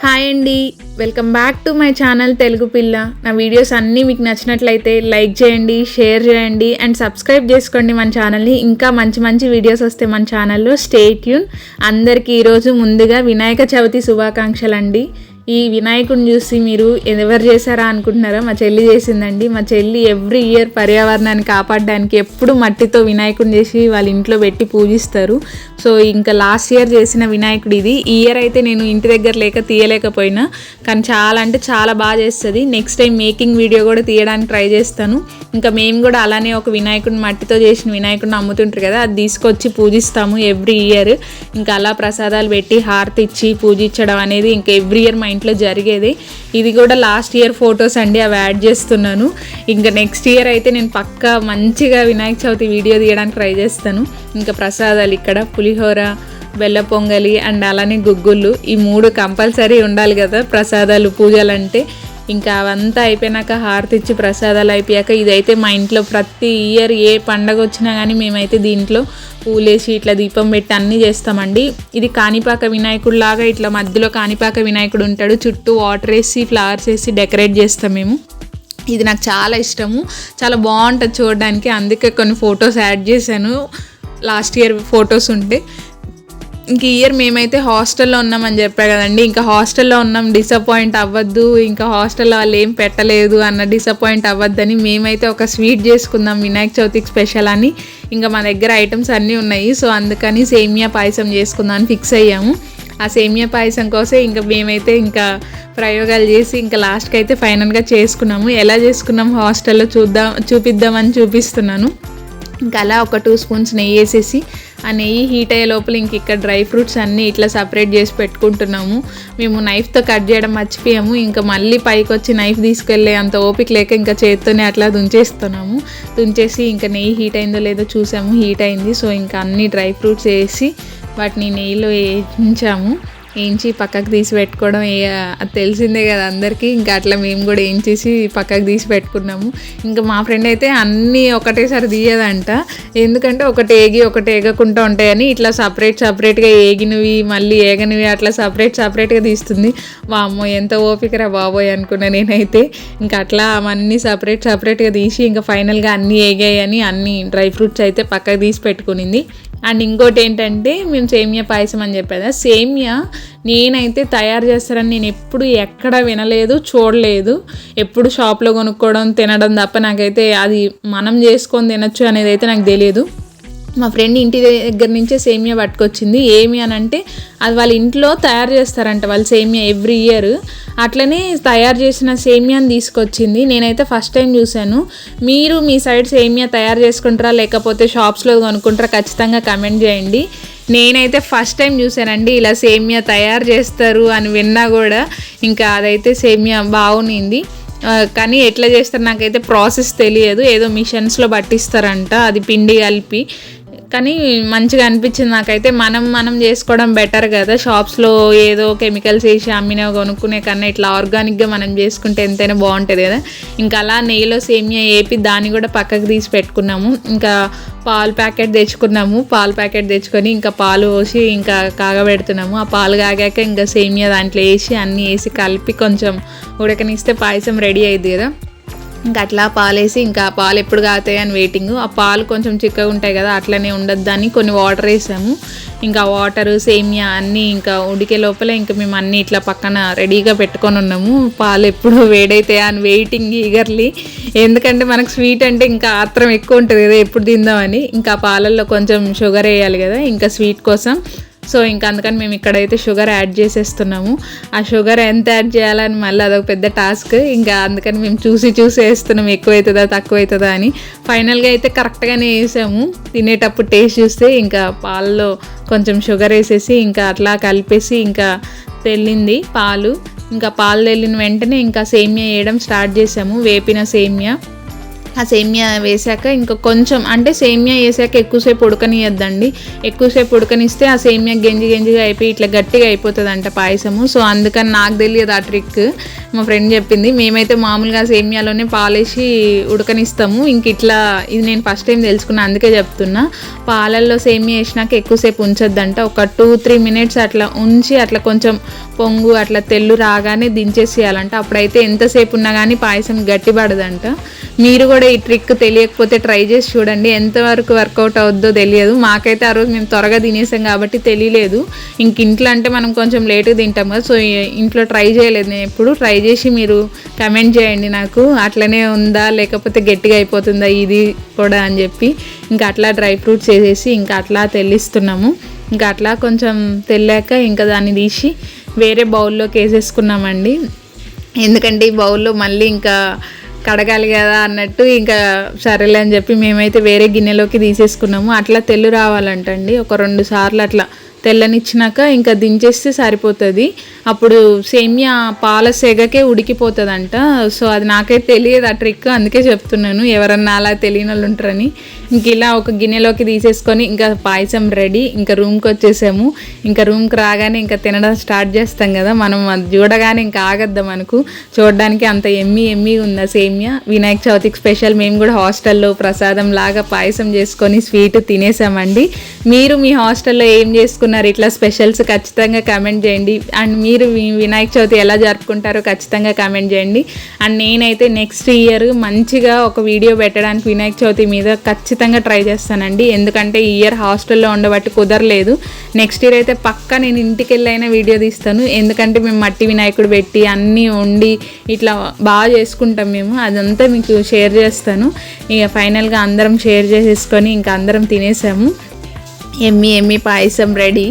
Hi అండి, welcome back to my channel Telugu పిల్ల. నా వీడియోస్ అన్నీ మీకు నచ్చినట్లయితే లైక్ చేయండి, షేర్ చేయండి అండ్ సబ్స్క్రైబ్ చేసుకోండి మన ఛానల్ని. ఇంకా మంచి మంచి వీడియోస్ వస్తే మన ఛానల్లో. Stay tune. అందరికీ ఈరోజు ముందుగా వినాయక చవితి శుభాకాంక్షలు అండి. ఈ వినాయకుడిని చూసి మీరు ఎవరు చేశారా అనుకుంటున్నారా? మా చెల్లి చేసిందండి. మా చెల్లి ఎవ్రీ ఇయర్ పర్యావరణాన్ని కాపాడడానికి ఎప్పుడు మట్టితో వినాయకుడిని చేసి వాళ్ళ ఇంట్లో పెట్టి పూజిస్తారు. సో ఇంకా లాస్ట్ ఇయర్ చేసిన వినాయకుడు ఇది. ఈ ఇయర్ అయితే నేను ఇంటి దగ్గర లేక తీయలేకపోయినా, కానీ చాలా అంటే చాలా బాగా చేస్తుంది. నెక్స్ట్ టైం మేకింగ్ వీడియో కూడా తీయడానికి ట్రై చేస్తాను. ఇంకా మేము కూడా అలానే ఒక వినాయకుడిని మట్టితో చేసిన వినాయకుడిని అమ్ముతుంటారు కదా, అది తీసుకొచ్చి పూజిస్తాము ఎవ్రీ ఇయర్. ఇంకా అలా ప్రసాదాలు పెట్టి హారతి ఇచ్చి పూజించడం అనేది ఇంకా ఎవ్రీ ఇయర్ మా ఇంట్లో జరిగేది. ఇది కూడా లాస్ట్ ఇయర్ ఫొటోస్ అండి, అవి యాడ్ చేస్తున్నాను. ఇంకా నెక్స్ట్ ఇయర్ అయితే నేను పక్కా మంచిగా వినాయక చవితి వీడియో తీయడానికి ట్రై చేస్తాను. ఇంకా ప్రసాదాలు ఇక్కడ పులిహోర, బెల్ల పొంగలి అండ్ అలానే గుగ్గుళ్ళు, ఈ 3 కంపల్సరీ ఉండాలి కదా ప్రసాదాలు పూజలు అంటే. ఇంకా అవంతా అయిపోయినాక హారతి ఇచ్చి ప్రసాదాలు అయిపోయాక ఇదైతే మా ఇంట్లో ప్రతి ఇయర్ ఏ పండగ వచ్చినా కానీ మేమైతే దీంట్లో పూలేసి ఇట్లా దీపం పెట్టి అన్నీ చేస్తామండి. ఇది కాణిపాక వినాయకుడు లాగా ఇట్లా మధ్యలో కాణిపాక వినాయకుడు ఉంటాడు, చుట్టూ వాటర్ వేసి ఫ్లవర్స్ వేసి డెకరేట్ చేస్తాం మేము. ఇది నాకు చాలా ఇష్టము, చాలా బాగుంటుంది చూడడానికి. అందుకే కొన్ని ఫొటోస్ యాడ్ చేశాను, లాస్ట్ ఇయర్ ఫొటోస్ ఉంటే. ఇంక ఈ ఇయర్ మేమైతే హాస్టల్లో ఉన్నామని చెప్పా కదండి. ఇంకా హాస్టల్లో ఉన్నాం, డిసప్పాయింట్ అవ్వద్దు, ఇంకా హాస్టల్లో వాళ్ళు ఏం పెట్టలేదు అన్న డిసప్పాయింట్ అవ్వద్దని మేమైతే ఒక స్వీట్ చేసుకుందాం వినాయక చవితికి స్పెషల్ అని. ఇంకా మా దగ్గర ఐటమ్స్ అన్నీ ఉన్నాయి, సో అందుకని సేమియా పాయసం చేసుకుందాం అని ఫిక్స్ అయ్యాము. ఆ సేమియా పాయసం కోసం ఇంకా మేమైతే ఇంకా ప్రయోగాలు చేసి ఇంకా లాస్ట్కి అయితే ఫైనల్గా చేసుకున్నాము. ఎలా చేసుకున్నాము హాస్టల్లో చూపిద్దామని చూపిస్తున్నాను. ఇంకా అలా ఒక 2 స్పూన్స్ నెయ్యి వేసేసి ఆ నెయ్యి హీట్ అయ్యే లోపల ఇంక ఇక్కడ డ్రై ఫ్రూట్స్ అన్నీ ఇట్లా సపరేట్ చేసి పెట్టుకుంటున్నాము. మేము నైఫ్తో కట్ చేయడం మర్చిపోయాము. ఇంకా మళ్ళీ పైకి వచ్చి నైఫ్ తీసుకెళ్ళే అంత ఓపిక లేక ఇంకా చేత్తోనే అట్లా తుంచేసి ఇంకా నెయ్యి హీట్ అయిందో లేదో చూసాము, హీట్ అయింది. సో ఇంకా అన్ని డ్రై ఫ్రూట్స్ వేసి వాటిని నెయ్యిలో వేయించి పక్కకు తీసి పెట్టుకోవడం అది తెలిసిందే కదా అందరికీ. ఇంకా అట్లా మేము కూడా వేయించేసి పక్కకు తీసి పెట్టుకున్నాము. ఇంకా మా ఫ్రెండ్ అయితే అన్నీ ఒకటేసారి తీయదంట, ఎందుకంటే ఒకటి ఏగకుండా ఉంటాయని ఇట్లా సపరేట్గా ఏగినవి మళ్ళీ ఏగనివి అట్లా సపరేట్గా తీస్తుంది. వామ్మో ఎంత ఓపికరా బాబోయ్ అనుకున్నా నేనైతే. ఇంకా అట్లా అవన్నీ సపరేట్గా తీసి ఇంకా ఫైనల్గా అన్నీ ఏగాయని అన్ని డ్రై ఫ్రూట్స్ అయితే పక్కకు తీసి పెట్టుకునింది. అండ్ ఇంకోటి ఏంటంటే మేము సేమియా పాయసం అని చెప్పేదా, సేమియా నేనైతే తయారు చేస్తారని నేను ఎప్పుడు ఎక్కడ వినలేదు, చూడలేదు. ఎప్పుడు షాప్లో కొనుక్కోవడం తినడం తప్ప నాకైతే అది మనం చేసుకొని తినచ్చు అనేది అయితే నాకు తెలియదు. మా ఫ్రెండ్ ఇంటి దగ్గర నుంచే సేమియా పట్టుకొచ్చింది. ఏమి అని అంటే అది వాళ్ళ ఇంట్లో తయారు చేస్తారంట వాళ్ళు సేమియా ఎవ్రీ ఇయర్. అట్లనే తయారు చేసిన సేమియాని తీసుకొచ్చింది. నేనైతే ఫస్ట్ టైం చూశాను. మీరు మీ సైడ్ సేమియా తయారు చేసుకుంటారా లేకపోతే షాప్స్లో కొనుక్కుంటారా ఖచ్చితంగా కమెంట్ చేయండి. నేనైతే ఫస్ట్ టైం చూశానండి ఇలా సేమియా తయారు చేస్తారు అని విన్నా కూడా. ఇంకా అదైతే సేమియా బాగునింది, కానీ ఎట్లా చేస్తారు నాకైతే ప్రాసెస్ తెలియదు. ఏదో మిషన్స్లో పట్టిస్తారంట అది పిండి కలిపి, కానీ మంచిగా అనిపించింది నాకైతే. మనం చేసుకోవడం బెటర్ కదా, షాప్స్లో ఏదో కెమికల్స్ వేసి అమ్మినవి కొనుక్కునే కన్నా ఇట్లా ఆర్గానిక్గా మనం చేసుకుంటే ఎంతైనా బాగుంటుంది కదా. ఇంకా అలా నెయ్యిలో సేమియా వేపి దాన్ని కూడా పక్కకు తీసి పెట్టుకున్నాము. ఇంకా పాలు ప్యాకెట్ తెచ్చుకొని ఇంకా పాలు పోసి ఇంకా కాగబెడుతున్నాము. ఆ పాలు కాగాక ఇంకా సేమియా దాంట్లో వేసి అన్నీ వేసి కలిపి కొంచెం ఉడకనిస్తే పాయసం రెడీ అయ్యింది కదా. ఇంకా అట్లా పాలేసి ఇంకా పాలు ఎప్పుడు కాగుతాయి అని వెయిటింగ్. ఆ పాలు కొంచెం చిక్కగా ఉంటాయి కదా, అట్లనే ఉండొద్దని కొన్ని వాటర్ వేసాము. ఇంకా వాటరు సేమియా అన్నీ ఇంకా ఉడికే లోపల ఇంకా మేము అన్నీ ఇట్లా పక్కన రెడీగా పెట్టుకొని ఉన్నాము. పాలు ఎప్పుడు వేడైతాయా అని వెయిటింగ్ ఈగర్లీ. ఎందుకంటే మనకు స్వీట్ అంటే ఇంకా ఆత్రం ఎక్కువ ఉంటుంది కదా, ఎప్పుడు తిందామని. ఇంకా పాలల్లో కొంచెం షుగర్ వేయాలి కదా ఇంకా స్వీట్ కోసం. సో ఇంకా అందుకని మేము ఇక్కడైతే షుగర్ యాడ్ చేసేస్తున్నాము. ఆ షుగర్ ఎంత యాడ్ చేయాలని మళ్ళీ అదొక పెద్ద టాస్క్. ఇంకా అందుకని మేము చూసి వేస్తున్నాము, ఎక్కువ అవుతుందా తక్కువ అవుతుందా అని. ఫైనల్గా అయితే కరెక్ట్గానే వేసాము. తినేటప్పుడు టేస్ట్ చూస్తే ఇంకా పాలలో కొంచెం షుగర్ వేసేసి ఇంకా అట్లా కలిపేసి ఇంకా తెల్లింది పాలు. ఇంకా పాలు తెల్లిన వెంటనే ఇంకా సేమియా వేయడం స్టార్ట్ చేసాము, వేపిన సేమియా. ఆ సేమియా వేసాక ఇంకా కొంచెం అంటే సేమియా వేసాక ఎక్కువసేపు ఉడకనియద్దండి. ఎక్కువసేపు ఉడకనిస్తే ఆ సేమియా గెంజిగా అయిపోయి ఇట్లా గట్టిగా అయిపోతుందంట పాయసము. సో అందుకని నాకు తెలియదు ఆ ట్రిక్, మా ఫ్రెండ్ చెప్పింది. మేమైతే మామూలుగా సేమియాలోనే పాలేసి ఉడకనిస్తాము. ఇంక ఇట్లా ఇది నేను ఫస్ట్ టైం తెలుసుకున్నా, అందుకే చెప్తున్నా. పాలల్లో సేమియా వేసినాక ఎక్కువసేపు ఉంచొద్దంట. ఒక 2-3 మినిట్స్ అట్లా ఉంచి అట్లా కొంచెం పొంగు అట్లా తెల్లు రాగానే దించేసేయాలంట. అప్పుడైతే ఎంతసేపు ఉన్నా కానీ పాయసం గట్టిపడదంట. మీరు కూడా ఈ ట్రిక్ తెలియకపోతే ట్రై చేసి చూడండి, ఎంతవరకు వర్కౌట్ అవుద్దో తెలియదు. మాకైతే ఆ రోజు మేము త్వరగా తినేసాం కాబట్టి తెలియలేదు. ఇంక ఇంట్లో అంటే మనం కొంచెం లేటుగా తింటాం కదా, సో ఇంట్లో ట్రై చేయలేదు నేను ఎప్పుడు. ట్రై చేసి మీరు కమెంట్ చేయండి నాకు, అట్లనే ఉందా లేకపోతే గట్టిగా అయిపోతుందా ఇది కూడా అని చెప్పి. ఇంకా అట్లా డ్రై ఫ్రూట్స్ వేసేసి ఇంకా అట్లా తెల్లిస్తున్నాము. ఇంకా అట్లా కొంచెం తెల్లాక ఇంకా దాన్ని తీసి వేరే బౌల్లోకి వేసేసుకున్నామండి. ఎందుకంటే ఈ బౌల్లో మళ్ళీ ఇంకా కడగాలి కదా అన్నట్టు ఇంకా సరేలే అని చెప్పి మేమైతే వేరే గిన్నెలోకి తీసేసుకున్నాము. అట్లా తెల్లు రావాలంటండి, ఒక 2 సార్లు అట్లా తెల్లనిచ్చినాక ఇంకా దించేస్తే సరిపోతుంది. అప్పుడు సేమియా పాల సెగకే ఉడికిపోతుందంట. సో అది నాకైతే తెలియదు ఆ ట్రిక్, అందుకే చెప్తున్నాను, ఎవరన్నా అలా తెలియని వాళ్ళు ఉంటారని. ఇంక ఇలా ఒక గిన్నెలోకి తీసేసుకొని ఇంకా పాయసం రెడీ. ఇంకా రూమ్కి వచ్చేసాము. ఇంకా రూమ్కి రాగానే ఇంకా తినడం స్టార్ట్ చేస్తాం కదా మనం, అది చూడగానే ఇంకా ఆగద్దా మనకు, చూడడానికి అంత ఎమ్మి ఉంది ఆ సేమియా. వినాయక చవితికి స్పెషల్ మేము కూడా హాస్టల్లో ప్రసాదం లాగా పాయసం చేసుకొని స్వీట్ తినేసామండి. మీరు మీ హాస్టల్లో ఏం చేసుకున్నారు ఇట్లా స్పెషల్స్ ఖచ్చితంగా కమెంట్ చేయండి. అండ్ మీరు వినాయక చవితి ఎలా జరుపుకుంటారో ఖచ్చితంగా కమెంట్ చేయండి. అండ్ నేనైతే నెక్స్ట్ ఇయర్ మంచిగా ఒక వీడియో పెట్టడానికి వినాయక చవితి మీద ఖచ్చితంగా ట్రై చేస్తానండి. ఎందుకంటే ఈ ఇయర్ హాస్టల్లో ఉండబట్టి కుదరలేదు. నెక్స్ట్ ఇయర్ అయితే పక్కా నేను ఇంటికి వెళ్ళైనా వీడియో తీస్తాను. ఎందుకంటే మేము మట్టి వినాయకుడు పెట్టి అన్నీ వండి ఇట్లా బాగా చేసుకుంటాం మేము, అదంతా మీకు షేర్ చేస్తాను. ఇక ఫైనల్గా అందరం షేర్ చేసేసుకొని ఇంకా అందరం తినేసాము. ఎమ్మి పాయసం రెడీ.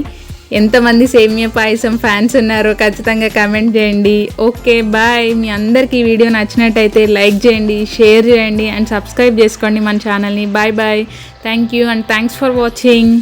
ఎంతమంది సేమియా పాయసం ఫ్యాన్స్ ఉన్నారో ఖచ్చితంగా కమెంట్ చేయండి. Okay bye. మీ అందరికీ ఈ వీడియో నచ్చినట్టయితే లైక్ చేయండి, షేర్ చేయండి అండ్ సబ్స్క్రైబ్ చేసుకోండి మన ఛానల్ని. Bye. Thank you and thanks for watching.